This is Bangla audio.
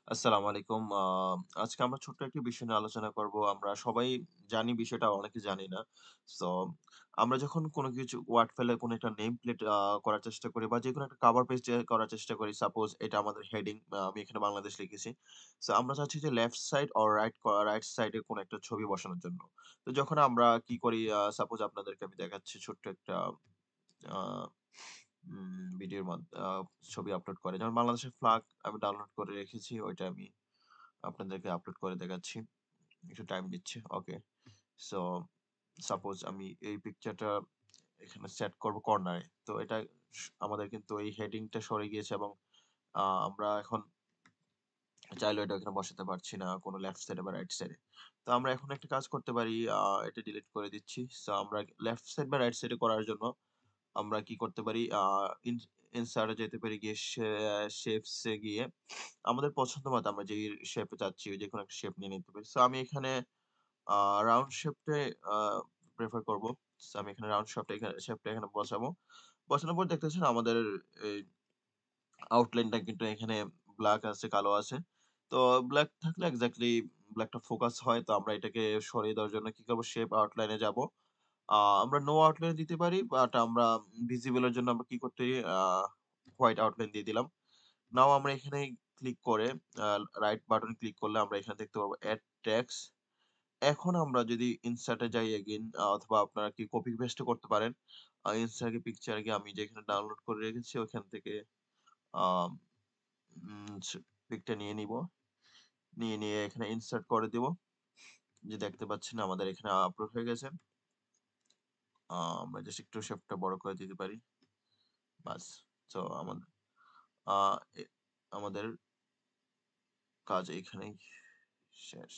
আসসালামু আলাইকুম। আজকে আমরা ছোট্ট একটি বিষয় নিয়ে আলোচনা করব। আমরা সবাই জানি বিষয়টা, অনেকে জানি না। সো আমরা যখন কোনো কিছু ওয়ার্ড ফেলে কোনো একটা নেম প্লেট করার চেষ্টা করি বা যেকোনো একটা কভার পেজ করার চেষ্টা করি। সাপোজ এটা আমাদের হেডিং, আমি এখানে বাংলাদেশ লিখেছি। সো আমরা চাচ্ছি যে left side or right side এ কোনো একটা ছবি বসানোর জন্য। তো যখন আমরা কি করি, সাপোজ আপনাদেরকে আমি দেখাচ্ছি ছোট্ট একটা আ ভিডিওর ছবি আপলোড করে। যেমন বাংলাদেশের ফ্ল্যাগ আমি ডাউনলোড করে রেখেছি। ওইটা আমি আপনাদেরকে আপলোড করে দেখাচ্ছি। একটু টাইম নিচ্ছে। ওকে। সো সাপোজ আমি এই পিকচারটা এখানে সেট করব কর্নারে। তো এটা আমাদের কিন্তু এই হেডিংটা সরে গিয়েছে এবং আমরা এখন চাইলেও এটা এখানে বসাতে পারছি না কোন লেফট সাইডে বা রাইট সাইডে। তো আমরা এখন একটা কাজ করতে পারি, এটা ডিলিট করে দিচ্ছি। সো আমরা লেফট সাইড বা রাইট সাইডে করার জন্য আমরা কি করতে পারি? ইনসার্ট এ যেতে পারি, গিয়ে শেপস এ গিয়ে আমাদের পছন্দ মতো আমরা যেই শেপ এ চাচ্ছি যেকোনো একটা শেপ নিয়ে নিতে পারি। সো আমি এখানে আ রাউন্ড শেপটাই প্রেফার করব। সো আমি এখানে রাউন্ড শেপটা এখানে বসাবো। বসানোর পর দেখতেছেন আমাদের এই আউটলাইনটা কিন্তু এখানে ব্লাক আছে, কালো আছে। তো ব্লাক থাকলে এক্সাক্টলি ব্লাকটা ফোকাস হয়। তো আমরা এটাকে সরিয়ে দেওয়ার জন্য কি করব? শেপ আউটলাইন এ যাব। আমরা নো আউটলাইন দিতে পারি, বাট আমরা ভিজিবল এর জন্য আমরা কি করতে হোয়াইট আউটলাইন দিয়ে দিলাম। নাও আমরা এখানে ক্লিক করে আ রাইট বাটন ক্লিক করলে আমরা এখানে দেখতে পারবো এড টেক্সট। এখন আমরা যদি ইনসার্ট এ যাই এগেইন, অথবা আপনারা কি কপি পেস্ট ও করতে পারেন। ইনসার্ট এ পিকচার গিয়ে আমি যেখানে ডাউনলোড করে রেখেছি ওখান থেকে আম উম স পিকটা নিয়ে নিবো। নিয়ে এখানে ইনসার্ট করে দিব। যে দেখতে পাচ্ছেন আমাদের এখানে আপলোড হয়ে গেছে। আমরা জাস্ট একটু শেপটা বড় করে দিতে পারি। বাস। সো আ এ আমাদের কাজ এখানেই শেষ।